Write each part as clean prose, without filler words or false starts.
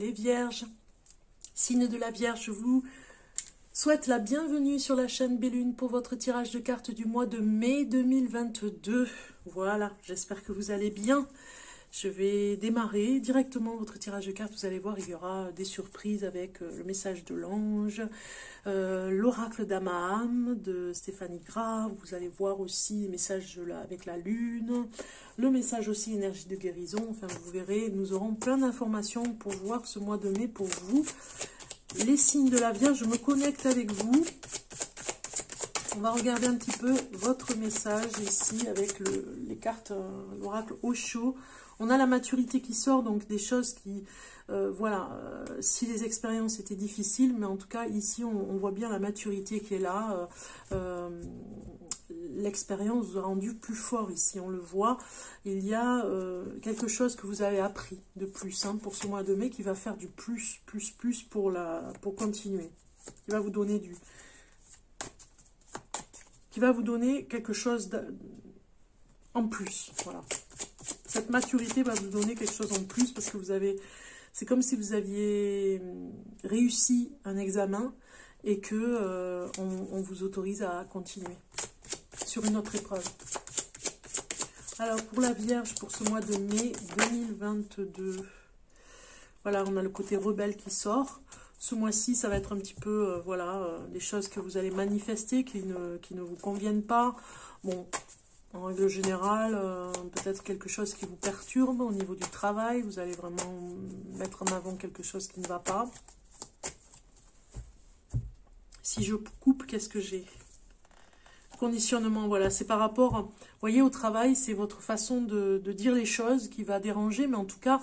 les Vierges. Signe de la Vierge, je vous souhaite la bienvenue sur la chaîne Bellune pour votre tirage de cartes du mois de mai 2022. Voilà, j'espère que vous allez bien. Je vais démarrer directement votre tirage de cartes. Vous allez voir, il y aura des surprises avec le message de l'ange, l'oracle d'Amaham de Stéphanie Gras. Vous allez voir aussi les messages avec la lune, le message aussi énergie de guérison. Enfin, vous verrez, nous aurons plein d'informations pour voir ce mois de mai pour vous. Les signes de la Vierge, je me connecte avec vous. On va regarder un petit peu votre message ici avec les cartes, l'oracle Osho. On a la maturité qui sort, donc des choses qui, voilà, si les expériences étaient difficiles, mais en tout cas ici on voit bien la maturité qui est là. L'expérience vous a rendu plus fort ici, on le voit. Il y a quelque chose que vous avez appris de plus hein, pour ce mois de mai qui va faire du plus pour continuer. Qui va vous donner quelque chose en plus, voilà. Cette maturité va vous donner quelque chose en plus parce que vous avez, c'est comme si vous aviez réussi un examen et que on vous autorise à continuer sur une autre épreuve. Alors pour la Vierge, pour ce mois de mai 2022, voilà, on a le côté rebelle qui sort. Ce mois-ci, ça va être un petit peu, voilà, des choses que vous allez manifester qui ne vous conviennent pas. Bon, en règle générale, peut-être quelque chose qui vous perturbe au niveau du travail. Vous allez vraiment mettre en avant quelque chose qui ne va pas. Si je coupe, qu'est-ce que j'ai? Conditionnement, voilà, c'est par rapport, vous voyez, au travail, c'est votre façon de dire les choses qui va déranger, mais en tout cas,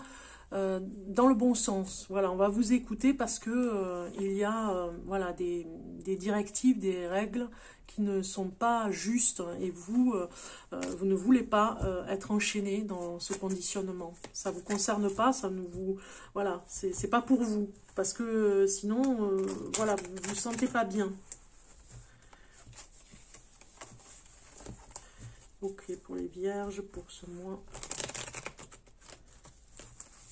dans le bon sens. Voilà, on va vous écouter parce que il y a voilà, des directives, des règles qui ne sont pas justes et vous ne voulez pas être enchaîné dans ce conditionnement. Ça vous concerne pas, ça ne vous, voilà, c'est pas pour vous parce que sinon voilà, vous vous sentez pas bien. Ok, pour les Vierges, pour ce mois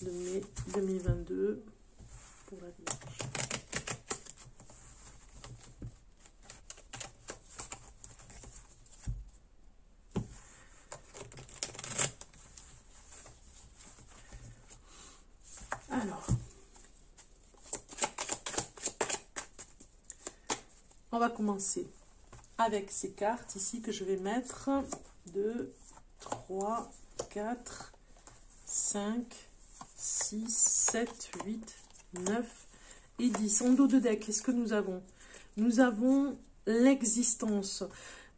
de mai 2022, pour la Vierge. Alors, on va commencer avec ces cartes ici que je vais mettre. 2, 3, 4, 5, 6, 7, 8, 9 et 10. En dos de deck, qu'est-ce que nous avons? Nous avons l'existence.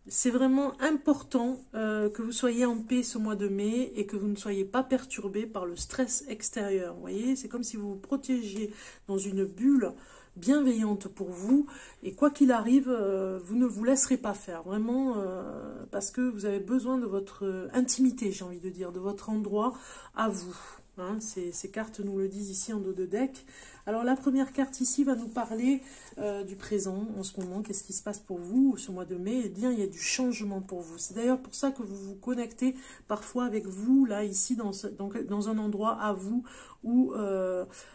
C'est vraiment important que vous soyez en paix ce mois de mai et que vous ne soyez pas perturbé par le stress extérieur. Vous voyez, c'est comme si vous vous protégiez dans une bulle bienveillante pour vous et quoi qu'il arrive, vous ne vous laisserez pas faire, vraiment, parce que vous avez besoin de votre intimité, j'ai envie de dire, de votre endroit à vous. Hein, ces cartes nous le disent ici en dos de deck. Alors la première carte ici va nous parler du présent en ce moment. Qu'est-ce qui se passe pour vous ce mois de mai? Eh bien, il y a du changement pour vous. C'est d'ailleurs pour ça que vous vous connectez parfois avec vous, là, ici, dans un endroit à vous où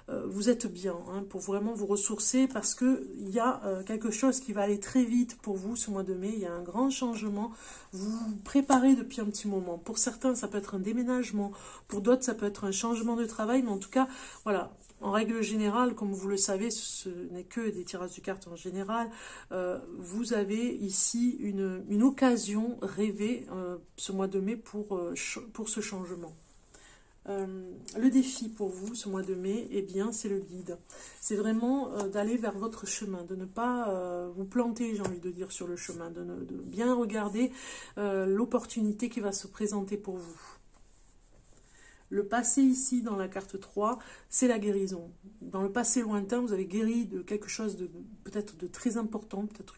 vous êtes bien, hein, pour vraiment vous ressourcer, parce qu'il y a quelque chose qui va aller très vite pour vous ce mois de mai. Il y a un grand changement. Vous vous préparez depuis un petit moment. Pour certains, ça peut être un déménagement. Pour d'autres, ça peut être un changement de travail. Mais en tout cas, voilà. En règle générale, comme vous le savez, ce n'est que des tirages de cartes en général. Vous avez ici une occasion rêvée ce mois de mai pour ce changement. Le défi pour vous ce mois de mai, eh bien, c'est le guide. C'est vraiment d'aller vers votre chemin, de ne pas vous planter, j'ai envie de dire, sur le chemin, de bien regarder l'opportunité qui va se présenter pour vous. Le passé ici, dans la carte 3, c'est la guérison. Dans le passé lointain, vous avez guéri de quelque chose de peut-être de très important, peut-être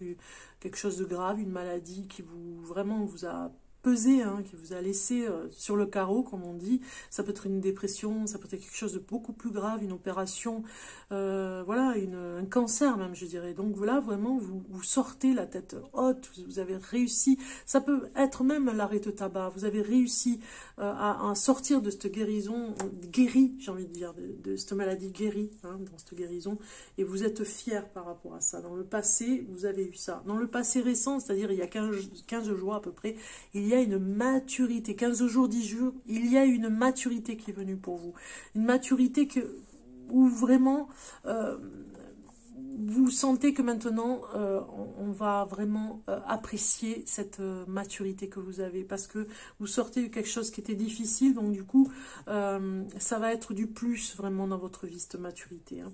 quelque chose de grave, une maladie qui vraiment vous a pesé, hein, qui vous a laissé sur le carreau, comme on dit. Ça peut être une dépression, ça peut être quelque chose de beaucoup plus grave, une opération, voilà, voilà, un cancer même, je dirais. Donc voilà, vraiment, vous sortez la tête haute, vous avez réussi. Ça peut être même l'arrêt de tabac. Vous avez réussi à sortir de cette guérison, guérie, j'ai envie de dire, de cette maladie guérie, hein, dans cette guérison. Et vous êtes fiers par rapport à ça. Dans le passé, vous avez eu ça. Dans le passé récent, c'est-à-dire il y a 15 jours à peu près, il y a une maturité. 15 jours, 10 jours, il y a une maturité qui est venue pour vous. Une maturité où vraiment vous sentez que maintenant on va vraiment apprécier cette maturité que vous avez, parce que vous sortez de quelque chose qui était difficile, donc du coup ça va être du plus vraiment dans votre vie, cette maturité, hein.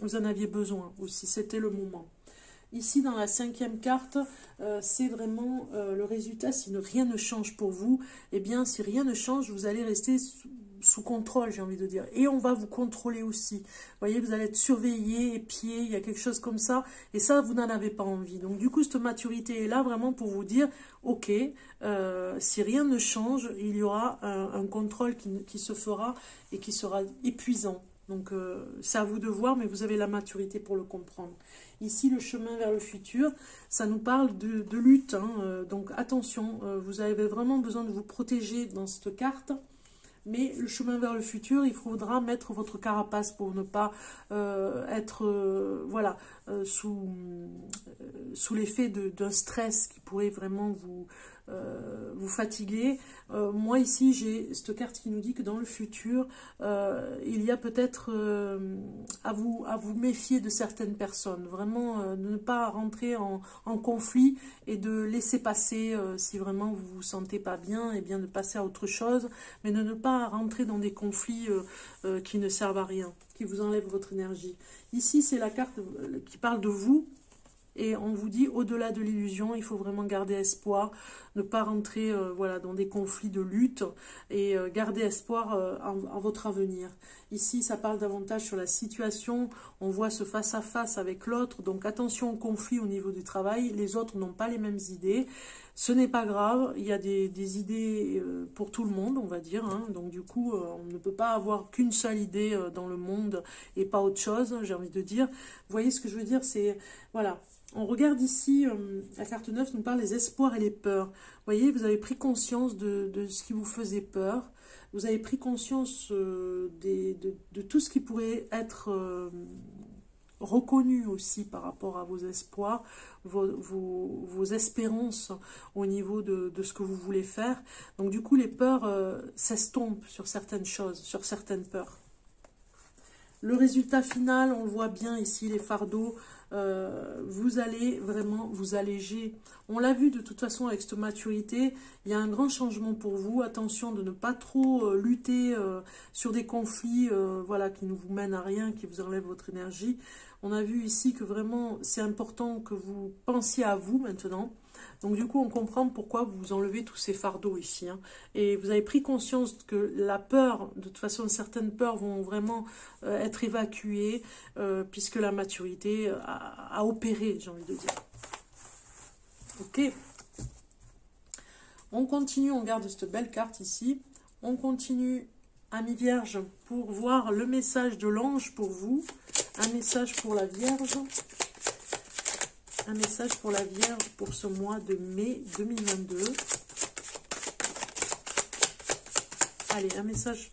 Vous en aviez besoin aussi, c'était le moment. Ici, dans la 5e carte, c'est vraiment le résultat. Si rien ne change pour vous, eh bien, si rien ne change, vous allez rester sous contrôle, j'ai envie de dire. Et on va vous contrôler aussi. Vous voyez, vous allez être surveillé, épié, il y a quelque chose comme ça. Et ça, vous n'en avez pas envie. Donc, du coup, cette maturité est là vraiment pour vous dire, ok, si rien ne change, il y aura un contrôle qui se fera et qui sera épuisant. Donc, c'est à vous de voir, mais vous avez la maturité pour le comprendre. Ici, le chemin vers le futur, ça nous parle de lutte, hein. Donc, attention, vous avez vraiment besoin de vous protéger dans cette carte. Mais le chemin vers le futur, il faudra mettre votre carapace pour ne pas être voilà, sous l'effet d'un stress qui pourrait vraiment vous fatiguer. Moi ici, j'ai cette carte qui nous dit que dans le futur, il y a peut-être à vous méfier de certaines personnes. Vraiment, de ne pas rentrer en conflit et de laisser passer si vraiment vous vous sentez pas bien, et bien de passer à autre chose, mais de ne pas rentrer dans des conflits qui ne servent à rien, qui vous enlèvent votre énergie. Ici, c'est la carte qui parle de vous. Et on vous dit, au-delà de l'illusion, il faut vraiment garder espoir, ne pas rentrer voilà, dans des conflits de lutte et garder espoir en votre avenir. Ici, ça parle davantage sur la situation, on voit ce face-à-face avec l'autre, donc attention au conflit au niveau du travail, les autres n'ont pas les mêmes idées. Ce n'est pas grave, il y a des idées pour tout le monde, on va dire, hein. Donc du coup, on ne peut pas avoir qu'une seule idée dans le monde et pas autre chose, j'ai envie de dire. Vous voyez ce que je veux dire, c'est, voilà. On regarde ici, la carte 9 nous parle des espoirs et les peurs. Vous voyez, vous avez pris conscience de ce qui vous faisait peur. Vous avez pris conscience de tout ce qui pourrait être reconnu aussi par rapport à vos espoirs, vos espérances au niveau de ce que vous voulez faire. Donc du coup, les peurs s'estompent sur certaines choses, sur certaines peurs. Le résultat final, on le voit bien ici, les fardeaux, vous allez vraiment vous alléger. On l'a vu de toute façon avec cette maturité, il y a un grand changement pour vous. Attention de ne pas trop lutter sur des conflits voilà, qui ne vous mènent à rien, qui vous enlèvent votre énergie. On a vu ici que vraiment c'est important que vous pensiez à vous maintenant. Donc du coup, on comprend pourquoi vous enlevez tous ces fardeaux ici, hein. Et vous avez pris conscience que la peur, de toute façon, certaines peurs vont vraiment être évacuées, puisque la maturité a opéré, j'ai envie de dire. Ok. On continue, on garde cette belle carte ici. On continue, Amis Vierge, pour voir le message de l'ange pour vous. Un message pour la Vierge. Un message pour la Vierge pour ce mois de mai 2022. Allez, un message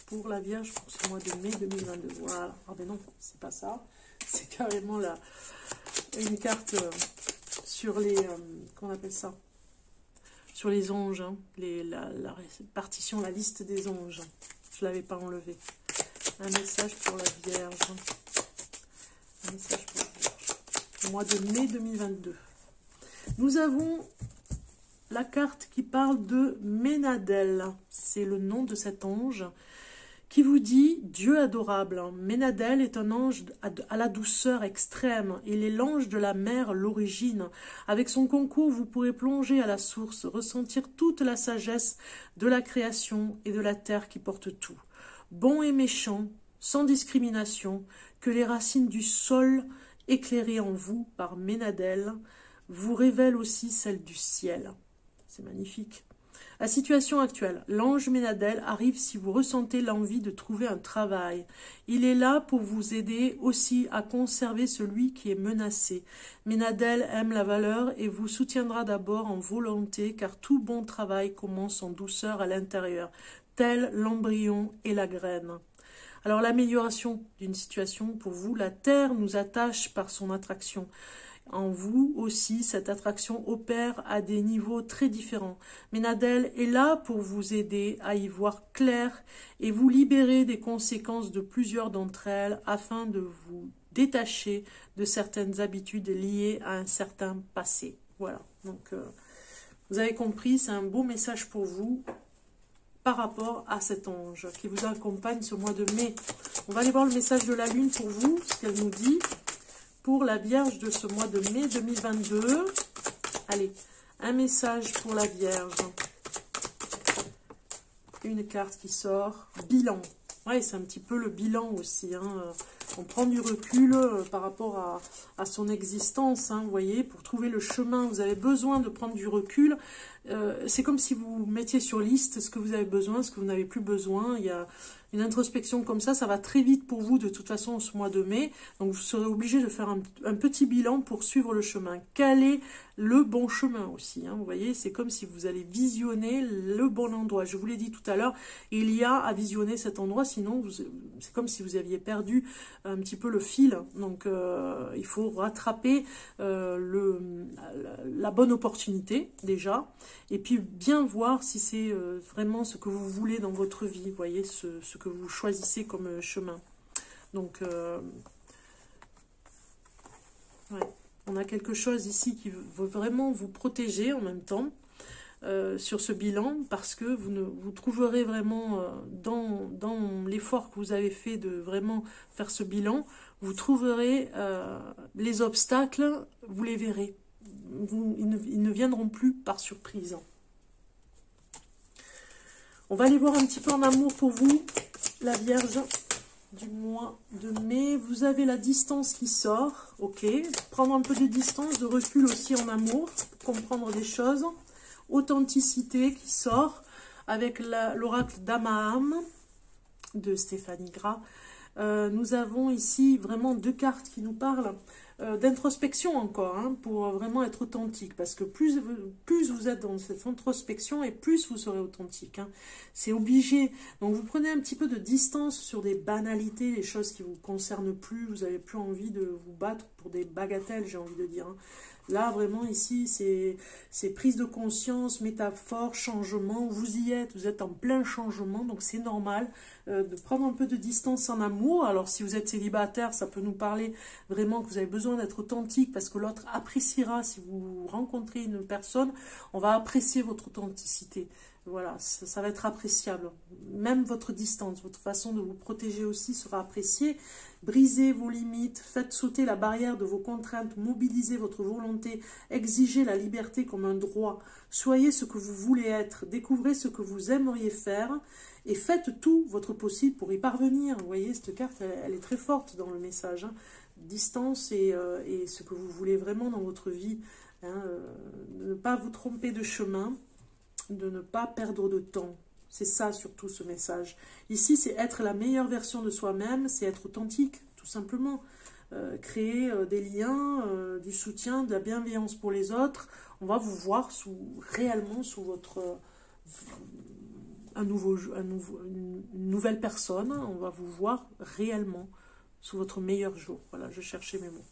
pour la Vierge pour ce mois de mai 2022. Voilà. Ah ben non, c'est pas ça. C'est carrément une carte sur les... comment on appelle ça? Sur les anges. Hein, la répartition, la liste des anges. Je ne l'avais pas enlevé. Un message pour la Vierge. Un message pour la Vierge. Mois de mai 2022. Nous avons la carte qui parle de Ménadel. C'est le nom de cet ange qui vous dit Dieu adorable. Ménadel est un ange à la douceur extrême. Il est l'ange de la mer, l'origine. Avec son concours, vous pourrez plonger à la source, ressentir toute la sagesse de la création et de la terre qui porte tout. Bon et méchant, sans discrimination, que les racines du sol éclairée en vous par Ménadel, vous révèle aussi celle du ciel. C'est magnifique. La situation actuelle. L'ange Ménadel arrive si vous ressentez l'envie de trouver un travail. Il est là pour vous aider aussi à conserver celui qui est menacé. Ménadel aime la valeur et vous soutiendra d'abord en volonté, car tout bon travail commence en douceur à l'intérieur, tel l'embryon et la graine. Alors l'amélioration d'une situation pour vous, la Terre nous attache par son attraction. En vous aussi, cette attraction opère à des niveaux très différents. Ménadel est là pour vous aider à y voir clair et vous libérer des conséquences de plusieurs d'entre elles afin de vous détacher de certaines habitudes liées à un certain passé. Voilà, donc vous avez compris, c'est un beau message pour vous par rapport à cet ange qui vous accompagne ce mois de mai. On va aller voir le message de la Lune pour vous, ce qu'elle nous dit. Pour la Vierge de ce mois de mai 2022. Allez, un message pour la Vierge. Une carte qui sort. Bilan. Ouais, c'est un petit peu le bilan aussi. Hein. On prend du recul par rapport à son existence. Hein, vous voyez, pour trouver le chemin, vous avez besoin de prendre du recul. C'est comme si vous mettiez sur liste ce que vous avez besoin, ce que vous n'avez plus besoin. Il y a une introspection comme ça va très vite pour vous de toute façon ce mois de mai. Donc vous serez obligé de faire un petit bilan pour suivre le chemin. Quel est le bon chemin aussi, hein, vous voyez, c'est comme si vous allez visionner le bon endroit. Je vous l'ai dit tout à l'heure, il y a à visionner cet endroit, sinon c'est comme si vous aviez perdu un petit peu le fil. Donc il faut rattraper la bonne opportunité déjà, et puis bien voir si c'est vraiment ce que vous voulez dans votre vie, vous voyez, ce que vous choisissez comme chemin. Donc ouais. On a quelque chose ici qui veut vraiment vous protéger en même temps sur ce bilan, parce que vous trouverez vraiment dans l'effort que vous avez fait de vraiment faire ce bilan, vous trouverez les obstacles, vous les verrez. Ils ne viendront plus par surprise. On va aller voir un petit peu en amour pour vous, la Vierge du mois de mai. Vous avez la distance qui sort, ok, prendre un peu de distance, de recul aussi en amour, pour comprendre des choses. Authenticité qui sort avec l'oracle d'Amaham de Stéphanie Gras. Nous avons ici vraiment deux cartes qui nous parlent d'introspection encore, hein, pour vraiment être authentique, parce que plus vous êtes dans cette introspection et plus vous serez authentique, hein. C'est obligé. Donc vous prenez un petit peu de distance sur des banalités, des choses qui ne vous concernent plus, vous n'avez plus envie de vous battre pour des bagatelles, j'ai envie de dire, hein. Là, vraiment, ici, c'est prise de conscience, métaphore, changement. Vous y êtes, vous êtes en plein changement, donc c'est normal de prendre un peu de distance en amour. Alors, si vous êtes célibataire, ça peut nous parler vraiment que vous avez besoin d'être authentique, parce que l'autre appréciera, si vous rencontrez une personne, on va apprécier votre authenticité. Voilà, ça va être appréciable. Même votre distance, votre façon de vous protéger aussi sera appréciée. Brisez vos limites, faites sauter la barrière de vos contraintes, mobilisez votre volonté, exigez la liberté comme un droit. Soyez ce que vous voulez être, découvrez ce que vous aimeriez faire et faites tout votre possible pour y parvenir. Vous voyez, cette carte, elle est très forte dans le message, hein. Distance et ce que vous voulez vraiment dans votre vie, hein, ne pas vous tromper de chemin, de ne pas perdre de temps. C'est ça surtout ce message. Ici, c'est être la meilleure version de soi-même, c'est être authentique, tout simplement. Créer des liens, du soutien, de la bienveillance pour les autres. On va vous voir réellement sous votre... une nouvelle personne. On va vous voir réellement sous votre meilleur jour. Voilà, je cherchais mes mots.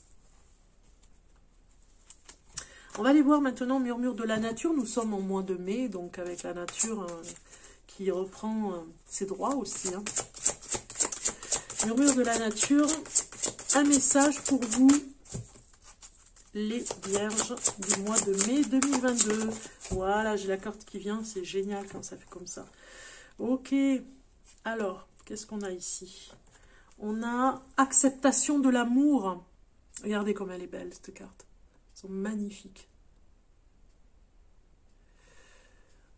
On va aller voir maintenant Murmure de la nature. Nous sommes en mois de mai, donc avec la nature qui reprend ses droits aussi, hein. Murmure de la nature, un message pour vous, les vierges du mois de mai 2022. Voilà, j'ai la carte qui vient, c'est génial quand ça fait comme ça. Ok, alors, qu'est-ce qu'on a ici? On a acceptation de l'amour. Regardez comme elle est belle, cette carte. Elles sont magnifiques.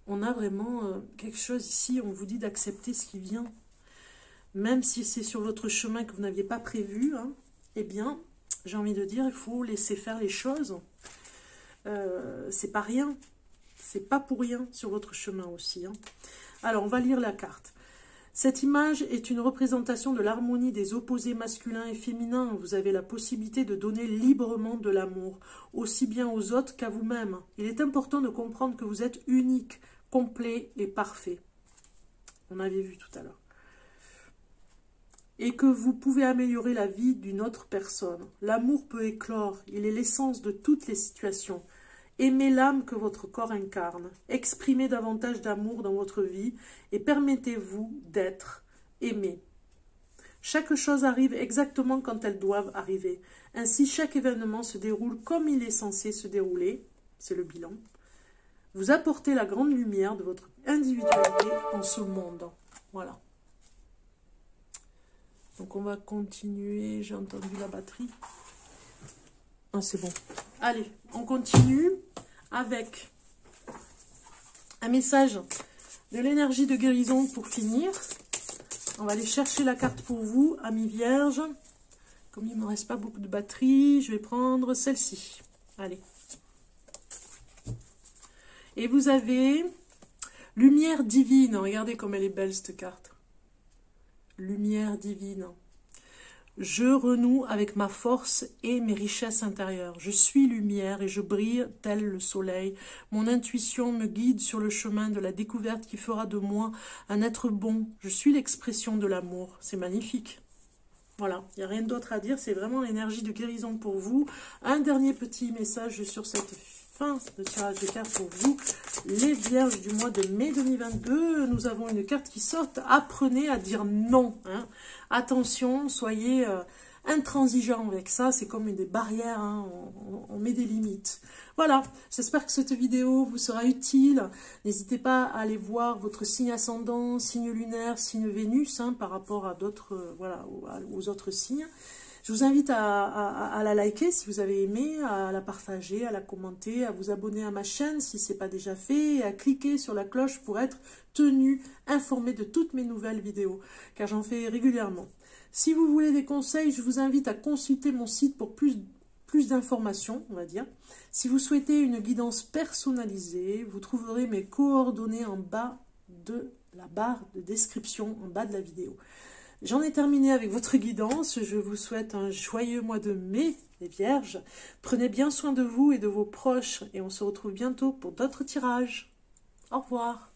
On a vraiment quelque chose ici, on vous dit d'accepter ce qui vient. Même si c'est sur votre chemin que vous n'aviez pas prévu, hein, eh bien, j'ai envie de dire, il faut laisser faire les choses. C'est pas rien. C'est pas pour rien sur votre chemin aussi. Hein. Alors, on va lire la carte. Cette image est une représentation de l'harmonie des opposés masculins et féminins. Vous avez la possibilité de donner librement de l'amour, aussi bien aux autres qu'à vous-même. Il est important de comprendre que vous êtes unique, complet et parfait. On avait vu tout à l'heure. Et que vous pouvez améliorer la vie d'une autre personne. L'amour peut éclore, il est l'essence de toutes les situations. Aimez l'âme que votre corps incarne. Exprimez davantage d'amour dans votre vie et permettez-vous d'être aimé. Chaque chose arrive exactement quand elles doivent arriver. Ainsi, chaque événement se déroule comme il est censé se dérouler. C'est le bilan. Vous apportez la grande lumière de votre individualité en ce monde. Voilà. Donc on va continuer. J'ai entendu la batterie. Ah, c'est bon. Allez, on continue avec un message de l'énergie de guérison pour finir. On va aller chercher la carte pour vous, amis vierges. Comme il ne me reste pas beaucoup de batterie, je vais prendre celle-ci. Allez. Et vous avez lumière divine. Regardez comme elle est belle cette carte. Lumière divine. Je renoue avec ma force et mes richesses intérieures. Je suis lumière et je brille tel le soleil. Mon intuition me guide sur le chemin de la découverte qui fera de moi un être bon. Je suis l'expression de l'amour. C'est magnifique. Voilà, il n'y a rien d'autre à dire. C'est vraiment l'énergie de guérison pour vous. Un dernier petit message sur cette fin de tirage de cartes pour vous, les vierges du mois de mai 2022. Nous avons une carte qui sort. Apprenez à dire non. Hein. Attention, soyez intransigeants avec ça. C'est comme des barrières. Hein. On met des limites. Voilà, j'espère que cette vidéo vous sera utile. N'hésitez pas à aller voir votre signe ascendant, signe lunaire, signe Vénus, hein, par rapport à d'autres, voilà, aux autres signes. Je vous invite à la liker si vous avez aimé, à la partager, à la commenter, à vous abonner à ma chaîne si ce n'est pas déjà fait, et à cliquer sur la cloche pour être tenu, informé de toutes mes nouvelles vidéos, car j'en fais régulièrement. Si vous voulez des conseils, je vous invite à consulter mon site pour plus d'informations, on va dire. Si vous souhaitez une guidance personnalisée, vous trouverez mes coordonnées en bas de la barre de description, en bas de la vidéo. J'en ai terminé avec votre guidance. Je vous souhaite un joyeux mois de mai, les vierges. Prenez bien soin de vous et de vos proches et on se retrouve bientôt pour d'autres tirages. Au revoir.